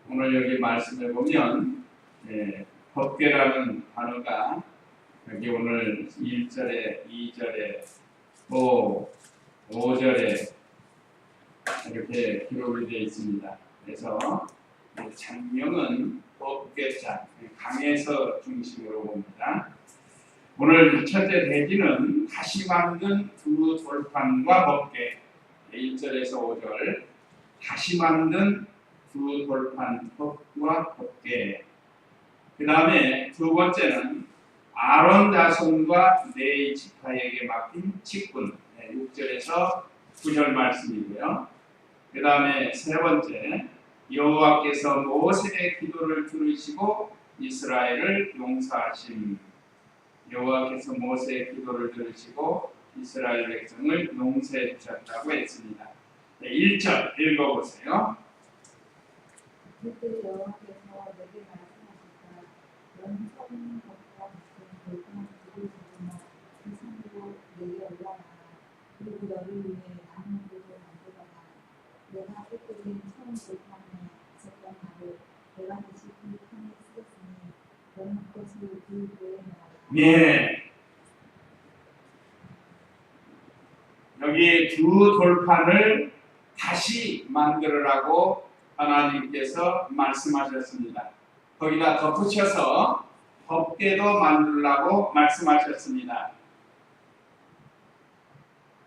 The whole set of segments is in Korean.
오늘 여기 말씀을 보면 법궤라는 단어가 여기 오늘 1절에 2절에 5절에 이렇게 기록이 되어 있습니다. 그래서 장명은 법궤자, 강에서 중심으로 봅니다. 오늘 첫째 대지는 다시 만든 두 돌판과 법궤, 1절에서 5절 다시 만든 두 돌판 법과 법궤. 그 다음에 두 번째는 아론 자손과 네 지파에게 맡긴 직분, 6절에서 9절 말씀이고요. 그 다음에 세 번째, 여호와께서 모세의 기도를 들으시고 이스라엘을 용서하심. 여호와께서 모세의 기도를 들으시고 이스라엘 백성을 용서해 주셨다고 했습니다. 1절 읽어보세요. 그때 여호와께서 내게 말씀하셨다. 너는 성 겉과 밑에 돌판을 두고 있으나 그 산으로 내게 올라가라. 그리고 너를 위해 나무들을 만들어라. 내가 깨뜨린 처음 돌판에 있었던 말을 내가 다시 그 판에 쓰겠으니 너는 그것을 그 교회에 넣어라. 네. 여기 두 돌판을 다시 만들으라고 하나님께서 말씀하셨습니다. 거기다 덧붙여서 법궤도 만들라고 말씀하셨습니다.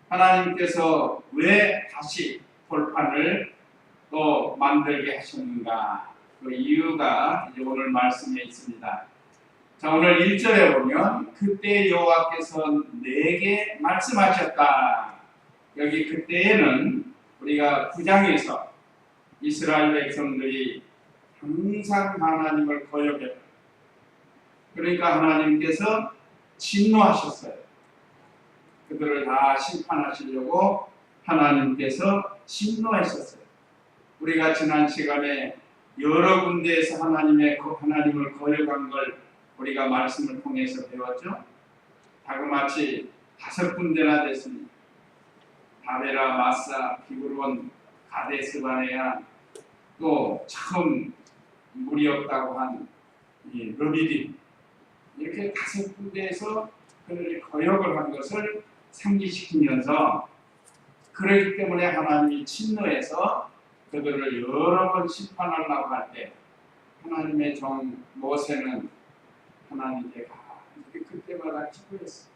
하나님께서 왜 다시 돌판을 또 만들게 하셨는가? 그 이유가 이제 오늘 말씀에 있습니다. 자, 오늘 1절에 보면 그때 여호와께서 내게 말씀하셨다. 여기 그때에는 우리가 9장에서 이스라엘 백성들이 항상 하나님을 거역했다. 그러니까 하나님께서 진노하셨어요. 그들을 다 심판하시려고 하나님께서 진노하셨어요. 우리가 지난 시간에 여러 군데에서 하나님을 거역한 걸 우리가 말씀을 통해서 배웠죠. 다그마치 5군데나 됐습니다. 다베라, 마사, 비브론, 가데스 바네아, 또 처음 물이 없다고 한 르비딤, 이렇게 5군데에서 그들이 거역을 한 것을 상기시키면서, 그렇기 때문에 하나님이 진노해서 그들을 여러 번 심판하려고 할 때 하나님의 종 모세는 하나님께 그때마다 기도했어요.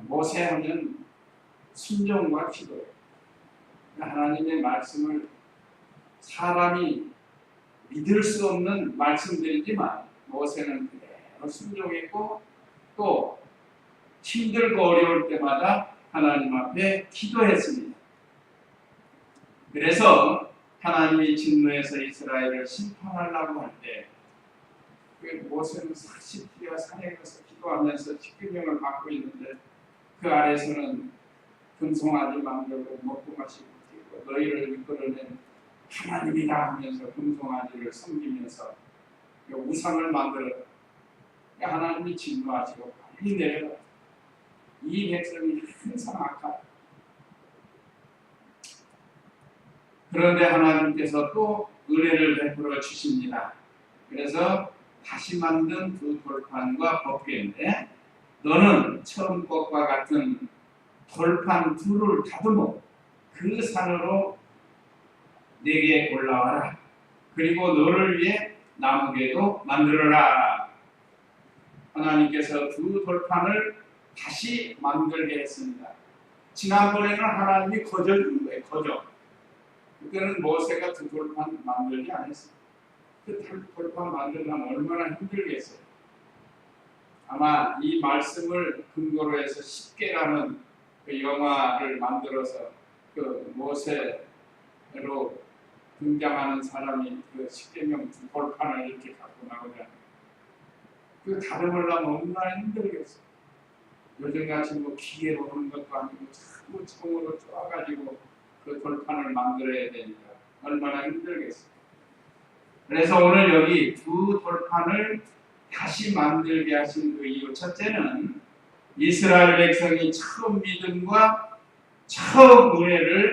모세하면 순종과 기도예요. 하나님의 말씀을 사람이 믿을 수 없는 말씀들이지만 모세는 그대로 순종했고 또 힘들고 어려울 때마다 하나님 앞에 기도했습니다. 그래서 하나님이 진노해서 이스라엘을 심판하려고 할 때 모세는 40기가 산에 가서 기도하면서 십계명을 받고 있는데 그 아래서는 금송아지 만들고 먹고 마시고 뛰고 너희를 이끌어낸 하나님이다 하면서 금송아지를 섬기면서 우상을 만들었다. 하나님이 진노하시고 빨리 내려라. 이 백성이 항상 악하다. 그런데 하나님께서 또 은혜를 베풀어 주십니다. 그래서 다시 만든 두 돌판과 법궤인데 너는 처음 것과 같은 돌판 둘을 다듬어 그 산으로 내게 올라와라. 그리고 너를 위해 나무궤도 만들어라. 하나님께서 두 돌판을 다시 만들게 했습니다. 지난번에는 하나님이 거저준 거예요. 거저. 그때는 모세가 두 돌판 만들지 않았어요. 그 돌판 만들려면 얼마나 힘들겠어요. 아마 이 말씀을 근거로 해서 십계라는 그 영화를 만들어서 그 모세로 등장하는 사람이 그 십계명 두 돌판을 이렇게 갖고 나오잖아요. 그 다듬으려면 얼마나 힘들겠어요. 요즘같이 뭐 기계로 오는 것도 아니고 자꾸 총으로 쪼아가지고 그 돌판을 만들어야 되니까 얼마나 힘들겠어요. 그래서 오늘 여기 두 돌판을 다시 만들게 하신 그 이유, 첫째는 이스라엘 백성이 처음 믿음과 처음 은혜를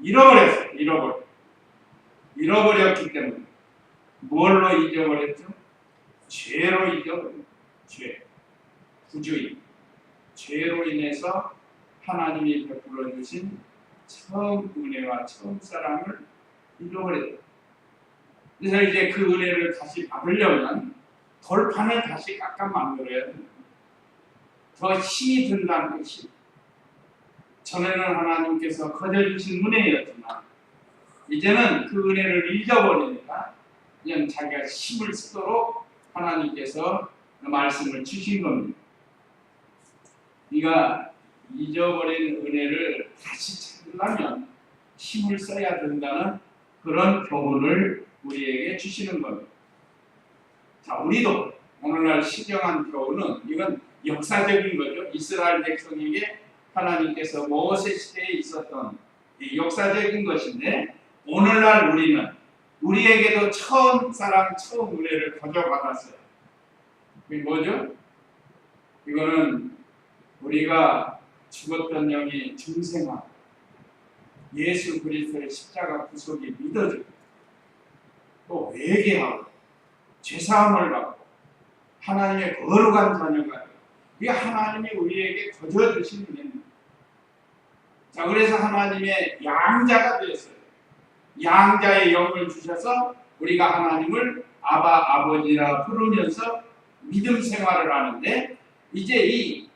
잃어버렸어요. 잃어버렸기 때문에. 뭘로 잊어버렸죠? 죄로 잊어버렸죠. 죄, 구주의. 죄로 인해서 하나님이 베풀어 주신 처음 은혜와 처음 사랑을 잃어버렸다. 그래서 이제 그 은혜를 다시 받으려면 돌판을 다시 깎아 만들어야 됩니다. 더 힘이 든다는 것이. 전에는 하나님께서 거저주신 은혜였지만 이제는 그 은혜를 잊어버리니까 그냥 자기가 힘을 쓰도록 하나님께서 말씀을 주신 겁니다. 네가 잊어버린 은혜를 다시 찾으려면 힘을 써야 된다는 그런 교훈을 우리에게 주시는 겁니다. 자, 우리도 오늘날 시정한 교훈은 이건 역사적인 거죠. 이스라엘 백성에게 하나님께서 모세 시대에 있었던 이 역사적인 것인데 오늘날 우리는 우리에게도 처음 사랑, 처음 은혜를 가져받았어요. 그게 뭐죠? 이거는 우리가 죽었던 영이 중생하고 예수 그리스도의 십자가 구속이 믿어지고 또 회개하고 죄사함을 받고 하나님의 거룩한 자녀가 되고 이게 하나님이 우리에게 거저주신 은혜입니다. 자, 그래서 하나님의 양자가 되었어요. 양자의 영을 주셔서 우리가 하나님을 아바 아버지라 부르면서 믿음 생활을 하는데 이제 이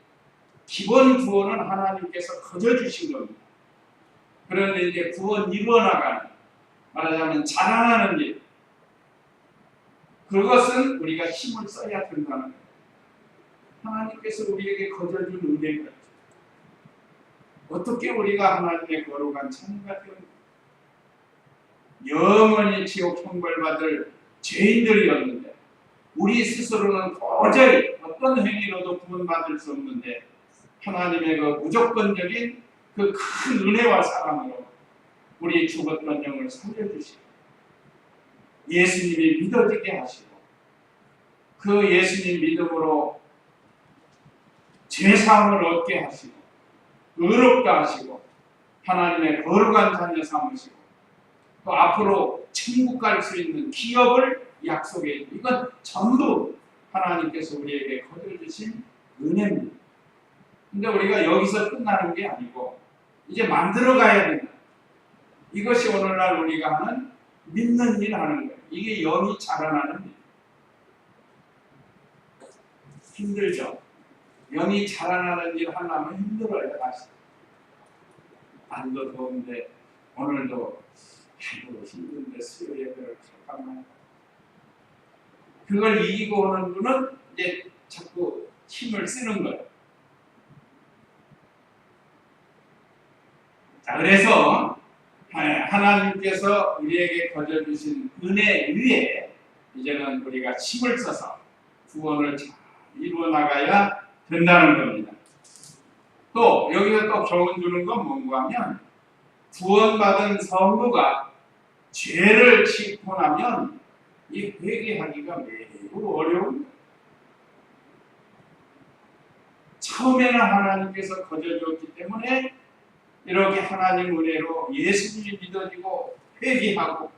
기본 구원은 하나님께서 거저주신 겁니다. 그런데 이제 구원 이루어나가는 말하자면 자라나는 일 그것은 우리가 힘을 써야 된다는 거예요. 하나님께서 우리에게 거저준 은혜가 있죠. 어떻게 우리가 하나님의 거룩한 자녀가 되었는가? 영원히 지옥 형벌받을 죄인들이었는데 우리 스스로는 도저히 어떤 행위로도 구원받을 수 없는데 하나님의 그 무조건적인 그 큰 은혜와 사랑으로 우리 죽었던 영을 살려주시고 예수님이 믿어지게 하시고 그 예수님 믿음으로 죄사함을 얻게 하시고 의롭게 하시고 하나님의 거룩한 자녀 삼으시고 또 앞으로 천국 갈 수 있는 기업을 약속해 주시고 이건 전부 하나님께서 우리에게 거둬주신 은혜입니다. 근데 우리가 여기서 끝나는 게 아니고 이제 만들어 가야 된다. 이것이 오늘날 우리가 하는 믿는 일 하는 거예요. 이게 영이 자라나는 일. 힘들죠. 영이 자라나는 일 하려면 힘들어요. 사실. 날도 더운데 오늘도 아이고 힘든데 수요 예배를 잠깐만. 그걸 이기고 오는 분은 이제 자꾸 힘을 쓰는 거예요. 자, 그래서 하나님께서 우리에게 거저주신 은혜 위에 이제는 우리가 힘을 써서 구원을 잘 이루어 나가야 된다는 겁니다. 또 여기서 또 교훈 주는 건 뭔가 하면 구원받은 성도가 죄를 짓고 나면 이 회개하기가 매우 어려운 거예요. 처음에는 하나님께서 거저주었기 때문에 이렇게 하나님 은혜로 예수님이 믿어지고 회개하고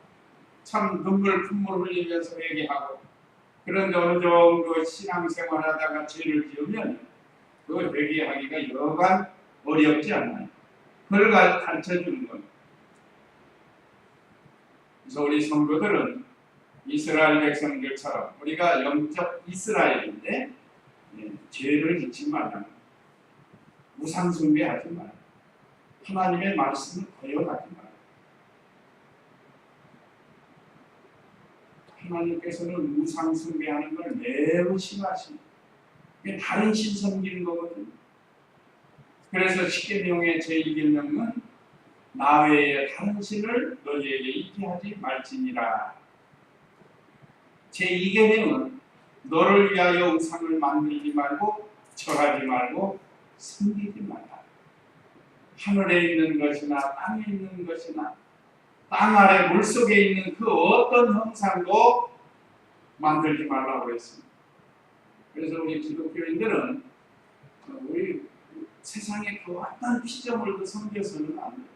참 눈물 콧물 흘리면서 회개하고 그런데 어느 정도 신앙생활하다가 죄를 지으면 그 회개하기가 여간 어렵지 않나요? 그걸 가르쳐주는 겁니다. 그래서 우리 성도들은 이스라엘 백성들처럼 우리가 영적 이스라엘인데 죄를 짓지 말라. 우상 숭배하지 말라. 하나님의 말씀을 거역하지 말라. 하나님께서는 우상 숭배하는 걸 매우 싫어하십니다. 이게 다른 신 섬기는 거거든요. 그래서 십계명의 제1계명은 나 외에 다른 신을 너희에게 있게 하지 말지니라. 제2계명은 너를 위하여 우상을 만들지 말고 절하지 말고 섬기지 말라. 하늘에 있는 것이나 땅에 있는 것이나 땅 아래 물속에 있는 그 어떤 형상도 만들지 말라고 했습니다. 그래서 우리 기독교인들은 우리 세상에 그 어떤 피조물도 섬겨서는 안 돼요.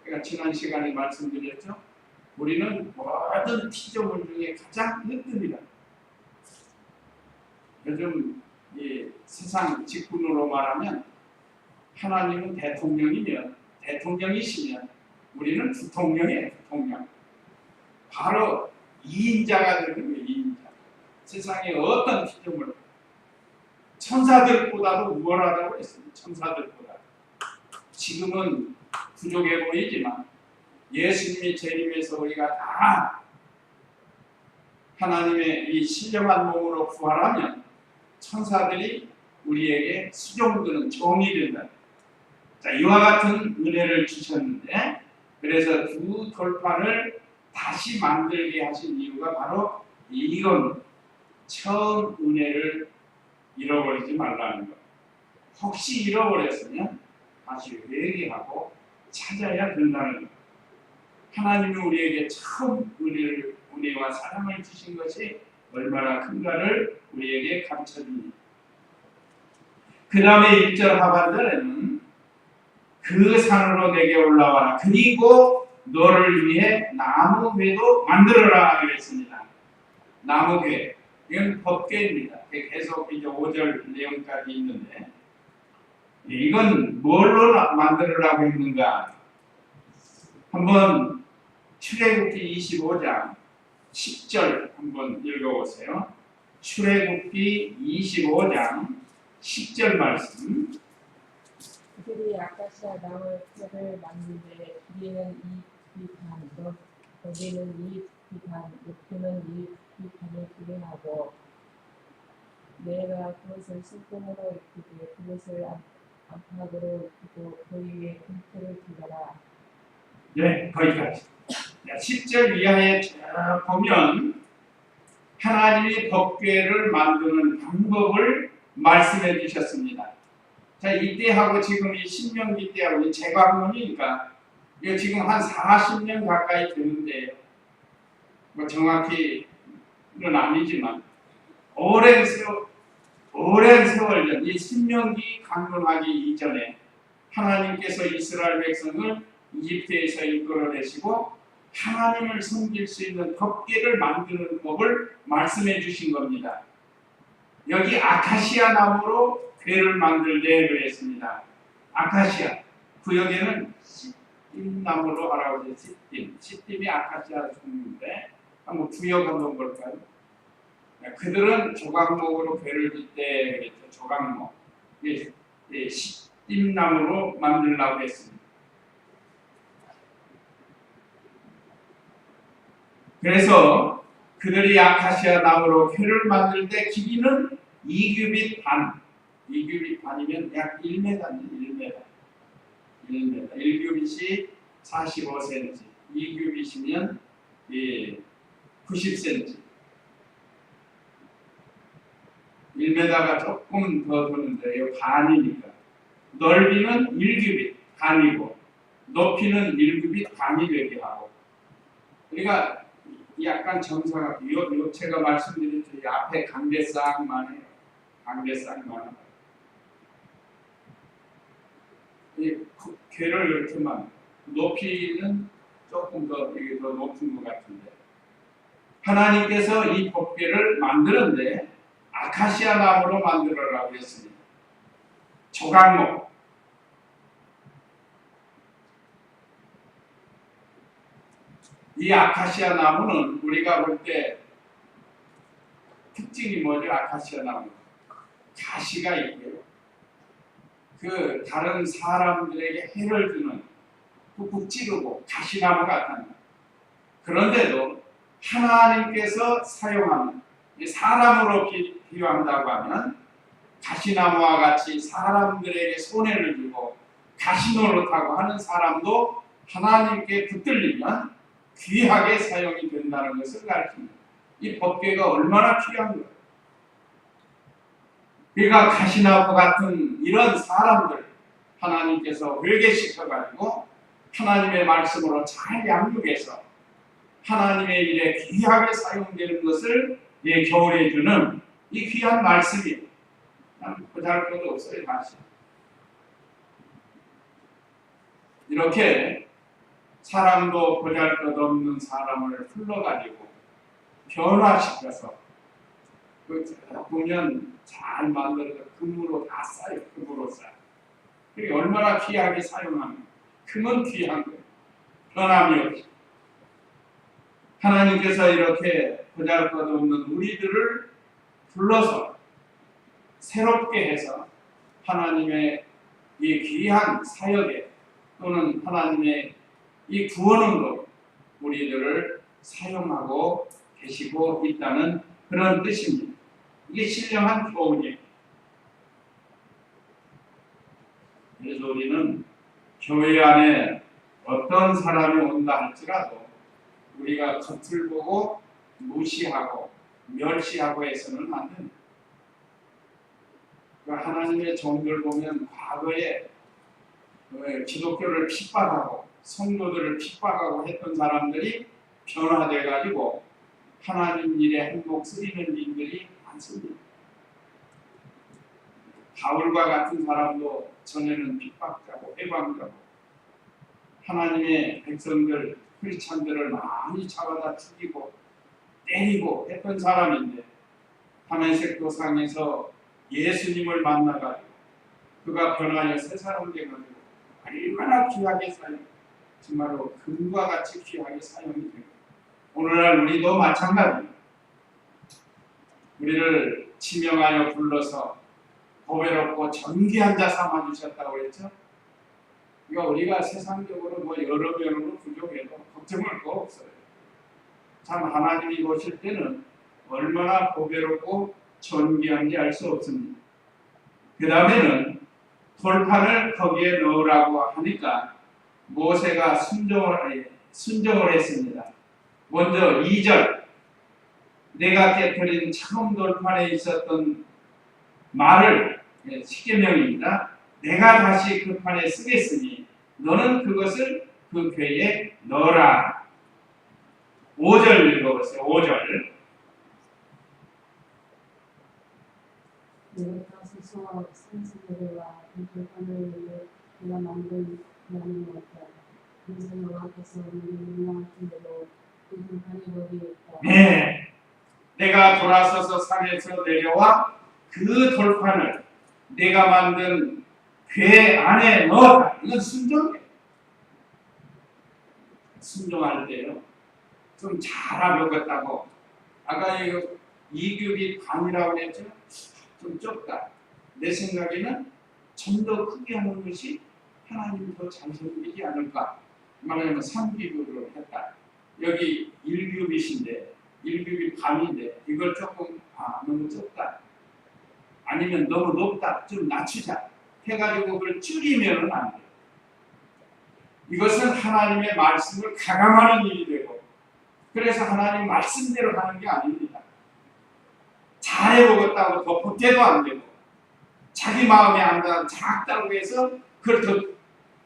제가 지난 시간에 말씀드렸죠. 우리는 모든 피조물 중에 가장 으뜸이다. 요즘 이 세상 직군으로 말하면 하나님은 대통령이시면 우리는 부통령이에요. 부통령. 바로 2인자가 되는 거예요. 2인자. 세상에 어떤 피조물 천사들보다도 우월하다고 했습니다. 천사들보다. 지금은 부족해 보이지만 예수님이 재림해서 우리가 다 하나님의 이 신령한 몸으로 부활하면 천사들이 우리에게 수종드는 종이 된다. 자, 이와 같은 은혜를 주셨는데, 그래서 두 돌판을 다시 만들게 하신 이유가 바로 이건 처음 은혜를 잃어버리지 말라는 것. 혹시 잃어버렸으면 다시 회개하고 찾아야 된다는 것. 하나님이 우리에게 처음 은혜와 사랑을 주신 것이 얼마나 큰가를 우리에게 가르쳐줍니다. 그 다음에 1절 하반절에는 그 산으로 내게 올라와라. 그리고 너를 위해 나무궤도 만들어라 그랬습니다. 나무궤. 이건 법궤입니다. 계속 이제 5절 내용까지 있는데 이건 뭘로 만들으라고 했는가? 한번 출애굽기 25장 10절 한번 읽어보세요. 출애굽기 25장 10절 말씀. 그들이 아카시아 나무의 틀을 만들되 길이는 2규빗, 거기는 2규빗, 높이는 2규빗을 기름하고 내가 그것을 sil금으로 입히되 그것을 안팎으로 입히고 그 위에 금틀을 두더라. 네, 거기까지. 10절 이하에 쭉 보면 하나님이 법궤를 만드는 방법을 말씀해 주셨습니다. 자, 이때하고 지금 이 신명기 때하고 이 재방문이니까 이거 지금 한 40년 가까이 되는데 뭐 정확히는 아니지만 오랜 세월 전 이 신명기 강론하기 이전에 하나님께서 이스라엘 백성을 이집트에서 이끌어내시고 하나님을 섬길 수 있는 법궤를 만드는 법을 말씀해 주신 겁니다. 여기 아카시아 나무로 궤를 만들되 그랬습니다. 아카시아 구역에는 시딤나무로 하라고 해서 시딤이 아카시아 종류인데 한번 구역 한번 볼까요? 그들은 조각목으로 궤를 들 때 그랬죠. 조각목 시딤나무로 만들라고 했습니다. 그래서 그들이 아카시아 나무로 궤를 만들 때 길이는 2규빗 반. 2규빗 반이면 약 1m. 1규빗이 45cm. 2규빗이면 90cm. 1m가 조금 더 도는데요. 반이니까. 넓이는 1규빗 반이고 높이는 1규빗 반이 되게 하고. 그러니까 약간 정사가 제가 말씀드린 이 앞에 강대쌍만 해요. 강대쌍만. 이 궤를 이렇게만 높이는 조금 더 이게 더 높은 것 같은데 하나님께서 이 법궤를 만드는데 아카시아 나무로 만들어라고 했습니다. 조각목. 이 아카시아 나무는 우리가 볼 때 특징이 뭐죠? 아카시아 나무 가시가 있고요. 그 다른 사람들에게 해를 주는 꾹꾹 찌르고 가시나무 같은. 그런데도 하나님께서 사용하는 사람으로 비유한다고 하면 가시나무와 같이 사람들에게 손해를 주고 가시노릇하고 하는 사람도 하나님께 붙들리면 귀하게 사용이 된다는 것을 가르칩니다. 이 법궤가 얼마나 귀한 거예요. 그러니까 가시나무 같은 이런 사람들 하나님께서 회개시켜가지고 하나님의 말씀으로 잘 양육해서 하나님의 일에 귀하게 사용되는 것을 겨울에 주는 이 귀한 말씀이에요. 보잘 것도 없어요. 다시 이렇게 사람도 보잘것없는 사람을 불러가지고 변화시켜서 보면 잘 만들어서 금으로 다 쌓여. 금으로 쌓여. 그게 얼마나 귀하게 사용하는, 금은 귀한 거예요. 변함이 없이. 하나님께서 이렇게 보잘것없는 우리들을 불러서 새롭게 해서 하나님의 이 귀한 사역에 또는 하나님의 이 구원으로 우리들을 사용하고 계시고 있다는 그런 뜻입니다. 이게 신령한 교훈이에요. 그래서 우리는 교회 안에 어떤 사람이 온다 할지라도 우리가 겉을 보고 무시하고 멸시하고 해서는 안 됩니다. 하나님의 종들 보면 과거에 기독교를 핍박하고 성도들을 핍박하고 했던 사람들이 변화돼 가지고 하나님 일에 한몫 쓰리는 일들이 많습니다. 바울과 같은 사람도 전에는 핍박자고 해방자고 하나님의 백성들 크리스찬들을 많이 잡아다 죽이고 때리고 했던 사람인데 다메섹 도상에서 예수님을 만나가지고 그가 변하여 새 사람 되가지고 얼마나 귀하게 사용, 정말로 금과 같이 귀하게 사용이 됩니다. 오늘날 우리도 마찬가지입니다. 우리를 지명하여 불러서 보배롭고 존귀한 자 삼아 주셨다고 그랬죠. 그러니까 우리가 세상적으로 뭐 여러 면으로 부족해도 걱정할 거 없어요. 참 하나님이 보실 때는 얼마나 보배롭고 존귀한지 알 수 없습니다. 그 다음에는 돌판을 거기에 넣으라고 하니까 모세가 순종을 했습니다. 먼저 2절 내가 깨뜨린 처음 돌판에 있었던 말을 십계명입니다. 내가 다시 그 판에 쓰겠으니 너는 그것을 그 궤에 넣어라. 5절 읽어보세요. 5절 내가 다시서 산지대와 이 돌판을 내가 만든 나는 것이다. 그래서 여호와께서 우리를 명령하신 대로 그 돌판이 거기에 있다. 네, 내가 돌아서서 산에서 내려와 그 돌판을 내가 만든 궤 안에 넣었다. 이건 순종이에요. 순종할 때요 좀 잘 알아보겠다고. 아까 이규비 반이라고 했죠. 좀 적다. 내 생각에는 좀 더 크게 하는 것이 하나님이 더 잘 섬기지 않을까. 말하자면 3기급으로 했다. 여기 1규빗인데 1규빗 반인데 이걸 조금 너무 적다. 아니면 너무 높다. 좀 낮추자. 해가지고 그걸 줄이면 안 돼요. 이것은 하나님의 말씀을 가감하는 일이 되고 그래서 하나님 말씀대로 하는 게 아닙니다. 잘해보겠다고 더 보태도 안 되고 자기 마음에 안 닿아 작다고 해서 그걸 더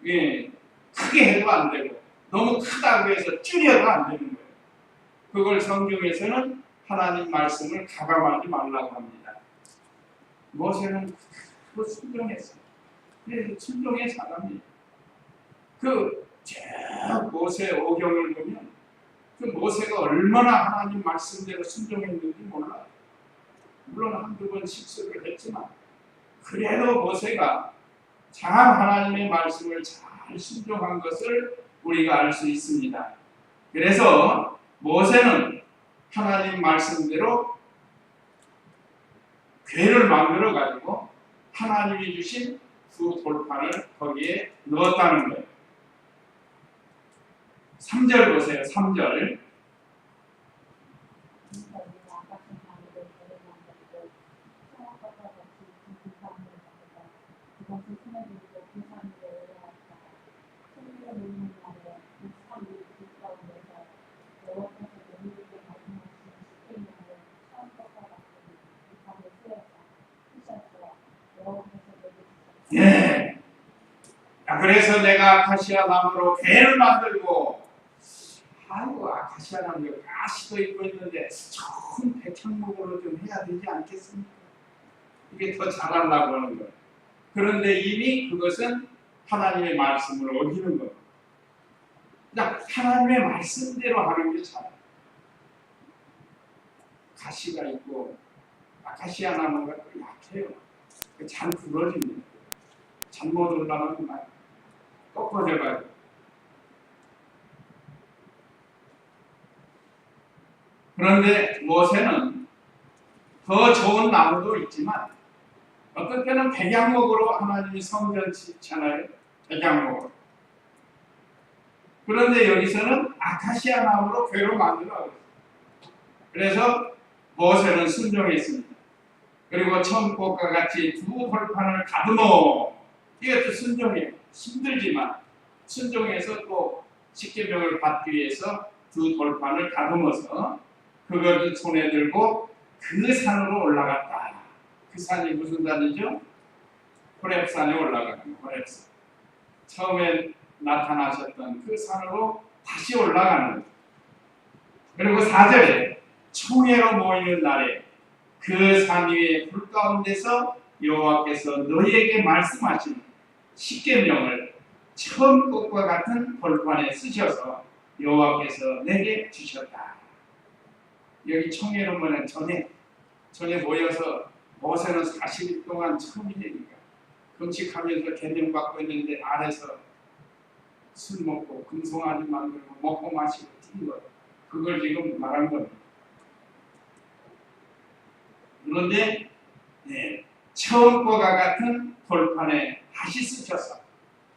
크게 해도 안 되고 너무 크다고 해서 줄여도 안 되는 거예요. 그걸 성경에서는 하나님 말씀을 가감하지 말라고 합니다. 모세는 그 순종했어요. 그래서 순종의 사람이에요. 저 모세 오경을 보면 그 모세가 얼마나 하나님 말씀대로 순종했는지 몰라요. 물론 한두 번 실수를 했지만 그래도 모세가 참 하나님의 말씀을 잘 순종한 것을 우리가 알 수 있습니다. 그래서 모세는 하나님 말씀대로 궤를 만들어 가지고 하나님이 주신 그 돌판을 거기에 넣었다는 거예요. 3절 보세요. 3절 예. 그래서 내가 아카시아 나무로 궤를 만들고 아이고 아카시아 나무에 가시도 있고 있는데 좋은 백향목으로 좀 해야 되지 않겠습니까? 이게 더 잘하려고 하는 거예요. 그런데 이미 그것은 하나님의 말씀을 어기는 거예요. 그냥 하나님의 말씀대로 하는 게 잘. 가시가 있고 아카시아 나무가 또 약해요. 잘 부러집니다. 잘못 올라가면 막 꺾어져가지고. 그런데 모세는 더 좋은 나무도 있지만 어떤 때는 백양목으로 하나님이 성전 짓잖아요. 백양목으로. 그런데 여기서는 아카시아 나무로 궤로 만들어가고 있어요. 그래서 모세는 순종했습니다. 그리고 처음 것과 같이 두 벌판을 가두모. 이것도 순종이에요. 힘들지만 순종해서 또 십계명을 받기 위해서 두 벌판을 가두면서 그것을 손에 들고 그 산으로 올라갔다. 그 산이 무슨 산이죠? 호렙산에 올라가는 거예요. 호렙산. 처음에 나타나셨던 그 산으로 다시 올라가는 거예요. 그리고 4절에 총회로 모이는 날에 그 산 위에 불 가운데서 여호와께서 너희에게 말씀하신 십계명을 처음 것과 같은 벌판에 쓰셔서 여호와께서 내게 주셨다. 여기 총회로 모이는 전에 모여서 모세는 40일 동안 처음이니까 금식하면서 계명 받고 있는데 아래서 술 먹고 금송아지 만들고 먹고 마시고 뛴 것. 그걸 지금 말한 겁니다. 그런데 처음과 같은 벌판에 다시 쓰셔서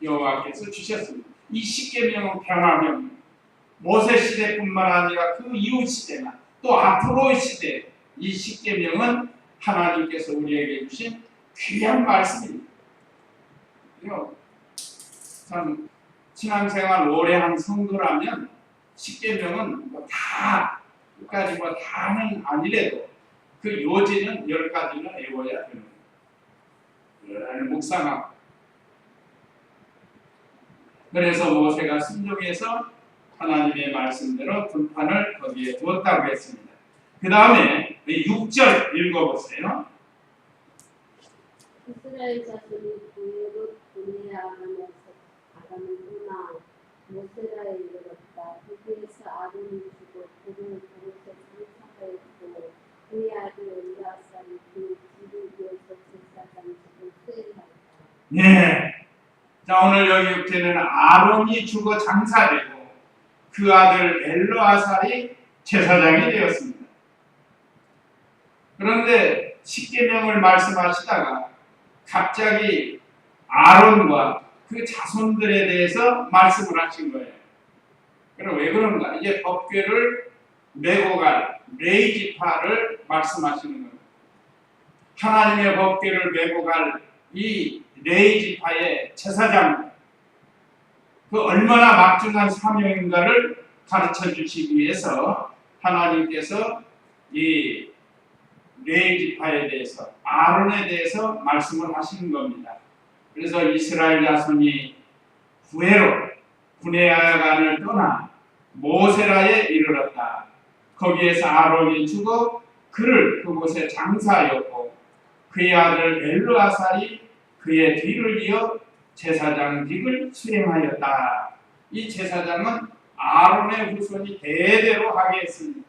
여호와께서 주셨습니다. 이 십계명은 변화명 모세 시대뿐만 아니라 그 이후 시대나 또 앞으로의 시대 이 십계명은 하나님께서 우리에게 주신 귀한 말씀입니다. 참 신앙생활 오래 한 성도라면 십계명은 다 끝까지 다는 아니래도 그 요지는 10가지는 외워야 되는 거예요. 묵상하고. 그래서 모세가 순종해서 하나님의 말씀대로 불판을 거기에 두었다고 했습니다. 그 다음에 6절 읽어보세요. 이스라엘 자손이 구유로 분해하면서 아담을 떠나 모세라에 이르렀다. 거기에서 아론이 죽고 그를 그곳에 장사하였고 그의 아들 엘르아살이 그 뒤를 이어서 제사장직을 수행하였다. 네. 자, 오늘 여기 육체는 아론이 죽어 장사되고 그 아들 엘르아살이 제사장이 되었습니다. 그런데 십계명을 말씀하시다가 갑자기 아론과 그 자손들에 대해서 말씀을 하신 거예요. 그럼 왜 그런가? 이제 법궤를 메고 갈 레위 지파를 말씀하시는 거예요. 하나님의 법궤를 메고 갈 이 레위 지파의 제사장, 그 얼마나 막중한 사명인가를 가르쳐 주시기 위해서 하나님께서 이 레위 지파에 대해서 아론에 대해서 말씀을 하시는 겁니다. 그래서 이스라엘 자손이 분해하간을 떠나 모세라에 이르렀다. 거기에서 아론이 죽어 그를 그곳에 장사하였고 그의 아들 엘르아살이 그의 뒤를 이어 제사장직을 수행하였다. 이 제사장은 아론의 후손이 대대로 하게 했습니다.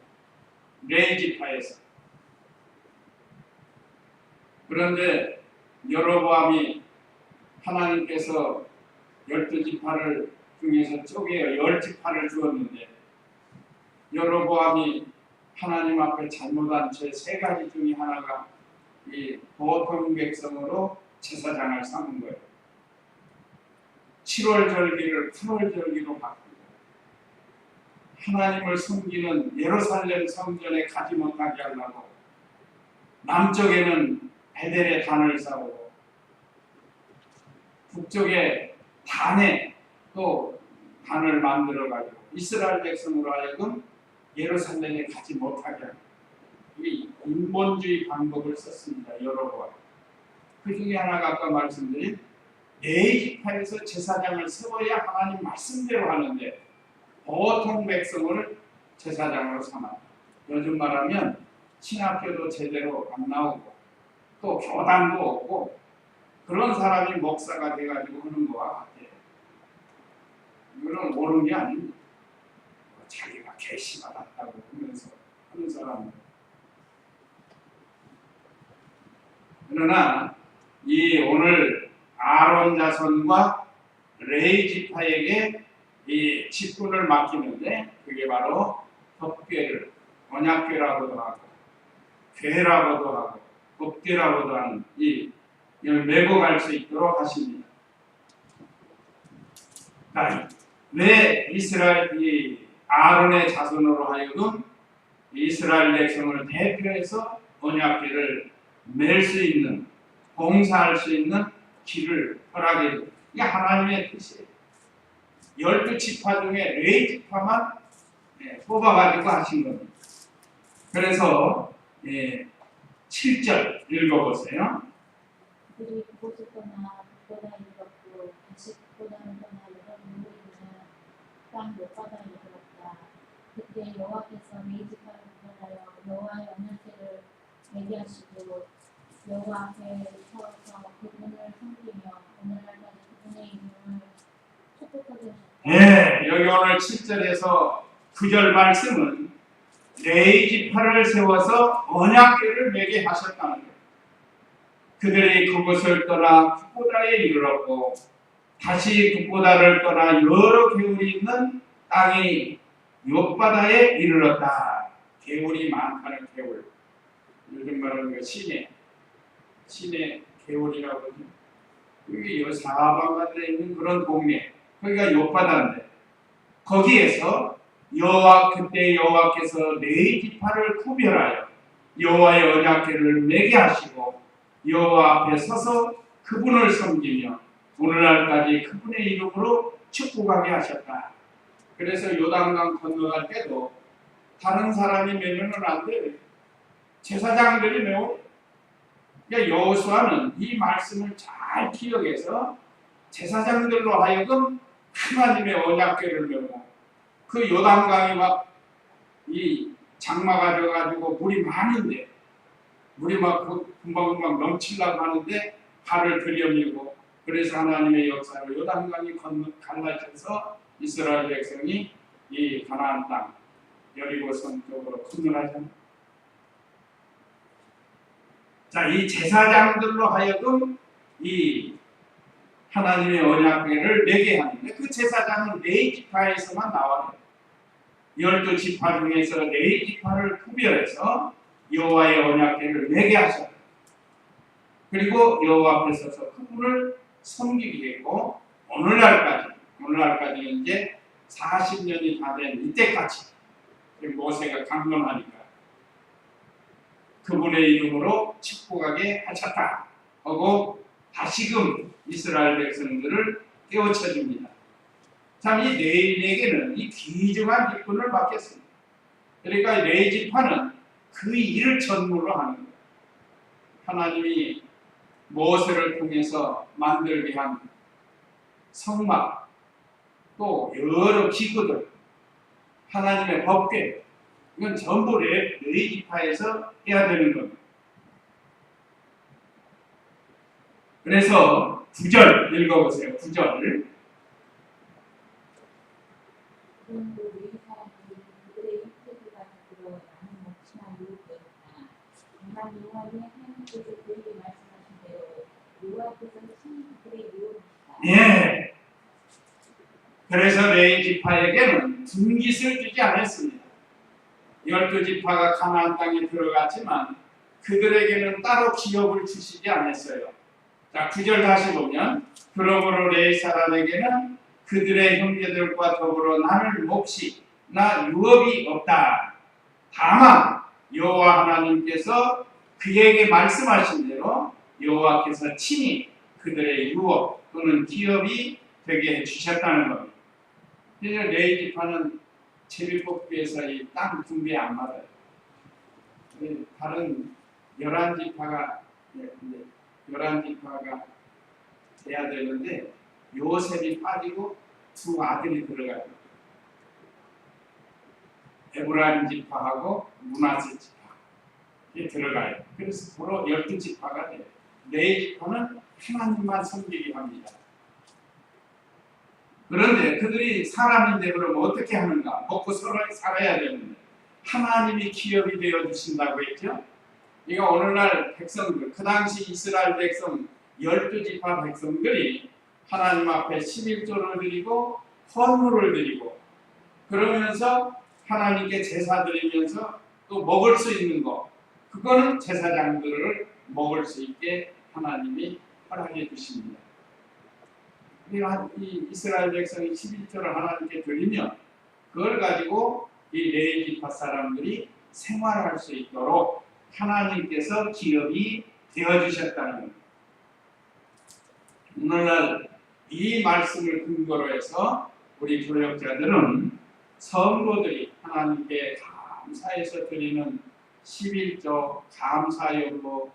레위 지파에서. 그런데 여로보암이 하나님께서 12지파를 중에서 쪼개어 10지파를 주었는데 여로보암이 하나님 앞에 잘못한 죄 3가지 중에 하나가 이 보통 백성으로 제사장을 삼은 거예요. 7월 절기를 8월 절기로 바꾸고 하나님을 섬기는 예루살렘 성전에 가지 못하게 하려고 남쪽에는 베델에 단을 쌓고 북쪽에 단에 또 단을 만들어 가지고 이스라엘 백성으로 하여금 예루살렘에 가지 못하게 하고 이 인본주의 방법을 썼습니다. 여러분. 그 중에 하나가 아까 말씀드린 레위 지파에서 제사장을 세워야 하나님 말씀대로 하는데 보통 백성을 제사장으로 삼았다. 요즘 말하면 신학교도 제대로 안 나오고 또 교단도 없고 그런 사람이 목사가 돼가지고 하는 거와 같아요. 이거는 옳은 게 아닙니다. 내가 계시받았다고 하면서 하는 사람들. 그러나 이 오늘 아론 자손과 레위 지파에게 이 직분을 맡기는데 그게 바로 법궤를 언약궤라고도 하고 궤라고도 하고 법궤라고도 하는 이 메고 갈 수 있도록 하십니다. 왜 이스라엘 이 아론의 자손으로 하여금 이스라엘 백성을 대표해서 언약궤를 맬 수 있는 봉사할 수 있는 길을 허락해 줍니다. 이게 하나님의 뜻이에요. 12지파 중에 레위 지파만 뽑아가지고 하신 겁니다. 그래서 7절 읽어보세요. 그들이 그곳을 떠나 북보다 이르렀고 다시 북보다는 떠나 여러 문물이나 땅 못바다 이르렀다. 그때 여호와께서 레위 지파를 구별하여 여호와의 언약궤를 매게 하시고 여호와 앞에 서서 그분을 섬기며 오늘날까지 그분의 이름을 축복하게 하셨다. 여기 오늘 7절에서 9절 말씀은 레위 지파를 세워서 언약궤를 매게 하셨다는 거예요. 그들이 그곳을 떠나 북보다에 이르렀고 다시 북보다를 떠나 여러 개울이 있는 땅이 욥바다에 이르렀다. 개울이 많다는 개울. 요즘 말하는 거 시내 개울이라고 하죠. 여기 사방가에 있는 그런 동네. 거기가 욥바다인데 거기에서 그때 여호와께서 레위 지파를 구별하여 여호와의 언약궤를 매게 하시고 여호와 앞에 서서 그분을 섬기며 오늘날까지 그분의 이름으로 축복하게 하셨다. 그래서 요단강 건너갈 때도 다른 사람이 매면은 안 돼요. 제사장들이 매워. 그러니까 여호수아는 이 말씀을 잘 기억해서 제사장들로 하여금 하나님의 언약궤를 메고 그 요단강이 막 이 장마가 져가지고 물이 많은데 물이 막 금방금방 넘치려고 하는데 발을 들여밀고 그래서 하나님의 역사로 요단강이 갈라져서 이스라엘 백성이 이 가나안 땅 여리고성 쪽으로 건너가잖아요. 자, 이 제사장들로 하여금 이 하나님의 언약궤를 매게 하는데 그 제사장은 레위 지파에서만 나와요. 12지파 중에서 레위 지파를 구별해서 여호와의 언약궤를 매게 하셨다. 그리고 여호와 앞에 서서 그분을 섬기게 했고 오늘날까지 이제 40년이 다 된 이때까지 모세가 강론하니까 그분의 이름으로 축복하게 하셨다 하고 다시금 이스라엘 백성들을 깨우쳐 줍니다. 참 이 레위에게는 이 귀중한 직분을 맡겼습니다. 그러니까 레위 지파는 그 일을 전무로 하는 거예요. 하나님이 모세를 통해서 만들게 한 성막 또 여러 기구들 하나님의 법궤 이건 전부 레위 지파에서 해야 되는 겁니다. 그래서 9절 읽어보세요. 9절 그런데 레위 사람들이 그들의 흰태기가 들어 나는 먹지만 유혹되었다. 다만 여호와의 하나님께서 그에게 말씀하신 대로 여호와께서 친히 그들의 유혹하시다. 그래서 레위 지파에게는 분깃을 주지 않았습니다. 12지파가 가나안 땅에 들어갔지만 그들에게는 따로 기업을 주시지 않았어요. 자, 9절 다시 보면 그러므로 레위 사람에게는 그들의 형제들과 더불어 나눌 몫이나 유업이 없다. 다만 여호와 하나님께서 그에게 말씀하신 대로 여호와께서 친히 그들의 유업 또는 기업이 되게 해주셨다는 겁니다. 그래서 레위 지파는 제비뽑기에서 이 땅 분배 안 받아요. 다른 11지파가 돼야 되는데 요셉이 빠지고 두 아들이 들어가요. 에브라임 지파하고 므낫세 지파 이 들어가요. 그래서 도로 12지파가 돼요. 레위 지파는 하나님만 섬기게 합니다. 그런데 그들이 사람인데 그러면 어떻게 하는가? 먹고 살아야 되는데 하나님이 기업이 되어 주신다고 했죠. 이거 오늘날 백성들, 그 당시 이스라엘 백성 12지파 백성들이 하나님 앞에 11조를 드리고 헌물을 드리고 그러면서 하나님께 제사 드리면서 또 먹을 수 있는 거, 그거는 제사장들을 먹을 수 있게 하나님이 허락해 주십니다. 이 이스라엘 백성이 11조를 하나님께 드리면 그걸 가지고 이 레위지파 사람들이 생활할 수 있도록 하나님께서 기업이 되어주셨다는 겁니다. 오늘날 이 말씀을 근거로 해서 우리 교역자들은 성도들이 하나님께 감사해서 드리는 11조 감사연보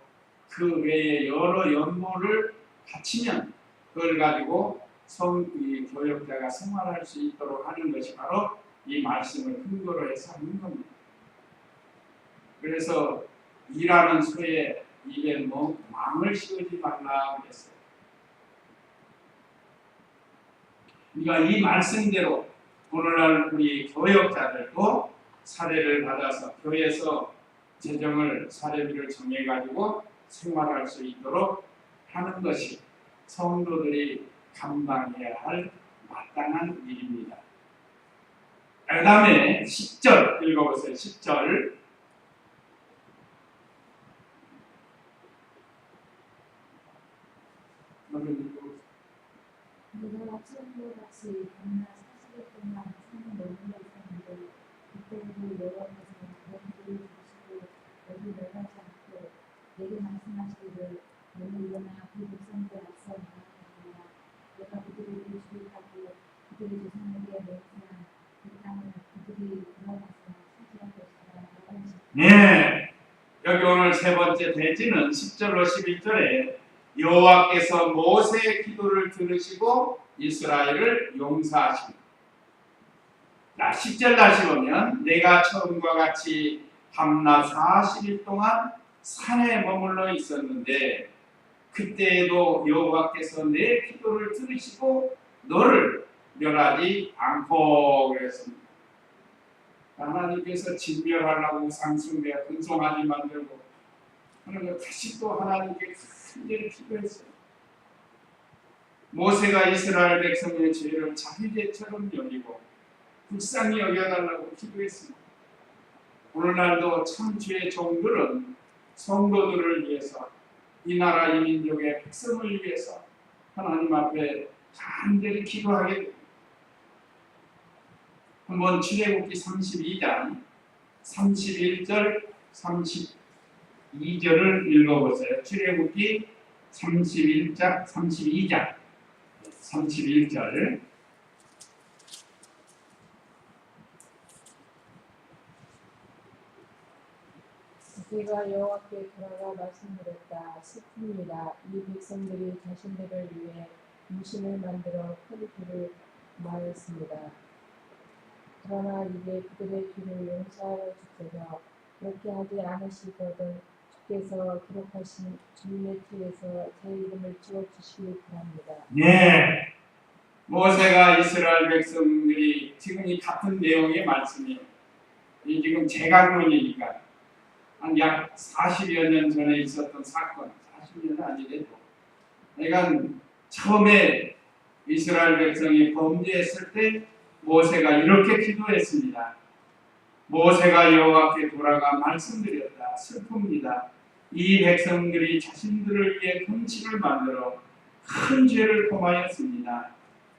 그 외에 여러 연보를 바치면 그걸 가지고 이 교역자가 생활할 수 있도록 하는 것이 바로 이 말씀을 근거로 해서 하는 겁니다. 그래서 일하는 소에 입에 망을 씌우지 말라 그랬어요. 그러니까 이 말씀대로 오늘날 우리 교역자들도 사례를 받아서 교회에서 재정을 사례비를 정해가지고 생활할 수 있도록 하는 것이 성도들이 감당해야 할 마땅한 일입니다. 그 다음에 10절 읽어보세요. 10절 내가 처음과 같이 밤낮 40일 동안 산에 머물러 있었는데 그때에도 여호와께서 너희들을 주시고 너희 멸하지 않고 내게 말씀하시기를 너는 일어나 그 백성들 앞서 나아가라. 내가 그들에게 주겠다고 그들의 조상에게 맹세한 그 땅을 그들이 들어가서 차지할 것이다. 네, 여기 오늘 세 번째 대지는 10절로 11절에 여호와께서 모세의 기도를 들으시고 이스라엘을 용서하십니다. 10절 다시 보면 내가 처음과 같이 밤낮 40일 동안 산에 머물러 있었는데 그때에도 여호와께서 내 기도를 들으시고 너를 멸하지 않고 그랬습니다. 하나님께서 진멸하려고 우상숭배와 근성하지 만들고 하는 다시 또 하나님께 간절히 기도했어요. 모세가 이스라엘 백성의 죄를 자기 죄처럼 여기고 불쌍히 여겨달라고 기도했습니다. 오늘날도 참 주의 종들은 성도들을 위해서 이 나라 이 민족의 백성을 위해서 하나님 앞에 간절히 기도하게 됩니다. 한번 출애굽기 32장 31절 32절을 읽어보세요. 출애굽기 32장 31절 제가 여호와께 돌아가 말씀드렸다. 슬픕니다. 이 백성들이 자신들을 위해 무신을 만들어 큰 불을 마했습니다. 그러나 이제 그들의 죄를 용서하여 주소서. 그렇게 하지 않으시거든 주께서 기록하신 주의 책에서 제 이름을 지워주시기 바랍니다. 네, 모세가 이스라엘 백성들이 지금 이 같은 내용의 말씀이에요. 이 지금 재가론이니까 한 약 40여 년 전에 있었던 사건, 40년은 아니래도 그러니까 처음에 이스라엘 백성이 범죄했을 때 모세가 이렇게 기도했습니다. 모세가 여호와께 돌아가 말씀드렸다. 슬픕니다. 이 백성들이 자신들을 위해 금치를 만들어 큰 죄를 범하였습니다.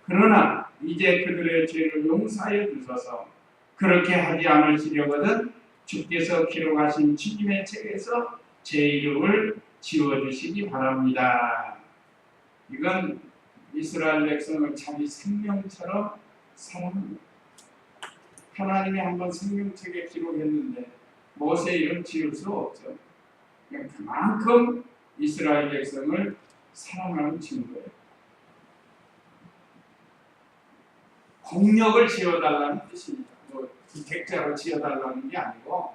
그러나 이제 그들의 죄를 용서하여 주소서. 그렇게 하지 않으시려거든 주께서 기록하신 주님의 책에서 제 이름을 지워주시기 바랍니다. 이건 이스라엘 백성을 자기 생명처럼 사랑합니다. 하나님이 한번 생명책에 기록했는데 모세 이름 지을 수 없죠. 그만큼 이스라엘 백성을 사랑하는 증거예요. 공력을 지어달라는 뜻입니다. 객자로 지어달라는 게 아니고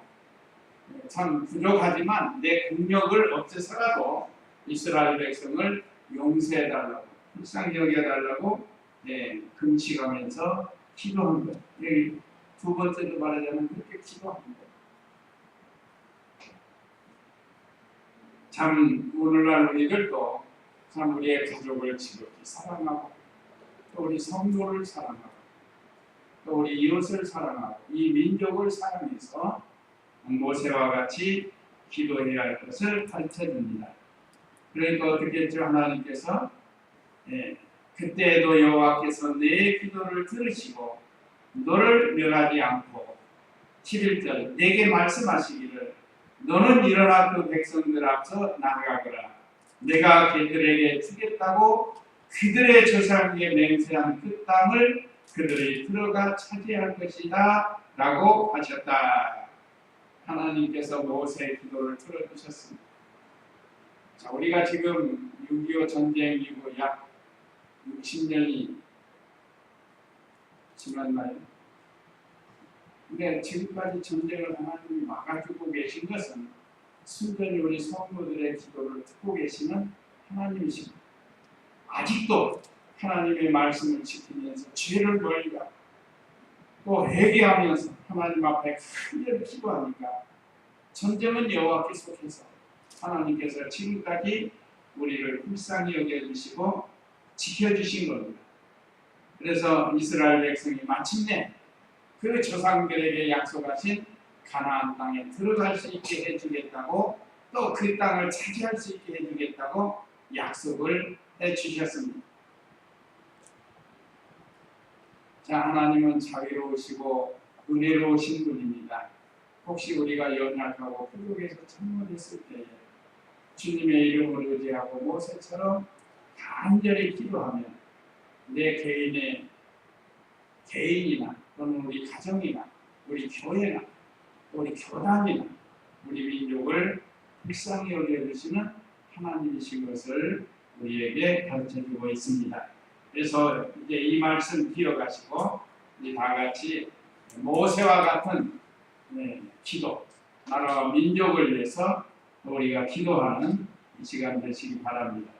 참 부족하지만 내 공력을 없애서라도 이스라엘 백성을 용서해달라고 불쌍히 여겨달라고 금식하면서 기도한 거예요. 여기 두 번째도 말하자면 그렇게 기도한 거예요. 참 오늘날 우리들도 참 우리의 가족을 지극히 사랑하고 또 우리 성도를 사랑하고 또 우리 이웃을 사랑하고 이 민족을 사랑해서 모세와 같이 기도해야 할 것을 가르쳐줍니다. 그러니까 어떻게 했죠? 하나님께서 그때에도 여호와께서 내 기도를 들으시고 너를 멸하지 않고 11절 내게 말씀하시기를 너는 일어나 그 백성들 앞서 나아가거라. 내가 그들에게 주겠다고 그들의 조상에게 맹세한 그 땅을 그들이 들어가 차지할 것이다 라고 하셨다. 하나님께서 모세의 기도를 들어주셨습니다. 자, 우리가 지금 6.25 전쟁 이후 약 60년이 지났나요? 근데 지금까지 전쟁을 하나님이 막아주고 계신 것은 순전히 우리 성도들의 기도를 듣고 계시는 하나님이십니다. 아직도 하나님의 말씀을 지키면서 죄를 멀리하고 또 회개하면서 하나님 앞에 간절히 기도하니까 전쟁은 여호와께 속해서 하나님께서 지금까지 우리를 불쌍히 여겨주시고 지켜주신 겁니다. 그래서 이스라엘 백성이 마침내 그 조상들에게 약속하신 가나안 땅에 들어갈 수 있게 해주겠다고 또 그 땅을 차지할 수 있게 해주겠다고 약속을 해주셨습니다. 자, 하나님은 자비로우시고 은혜로우신 분입니다. 혹시 우리가 연약하고 부족해서 잘못했을 때에 주님의 이름을 의지하고 모세처럼 간절히 기도하면 내 개인이나 또는 우리 가정이나 우리 교회나 우리 교단이나 우리 민족을 불쌍히 여겨주시는 하나님이신 것을 우리에게 가르쳐주고 있습니다. 그래서 이제 이 말씀 기억하시고 이제 다 같이 모세와 같은 기도, 나라와 민족을 위해서 우리가 기도하는 이 시간 되시기 바랍니다.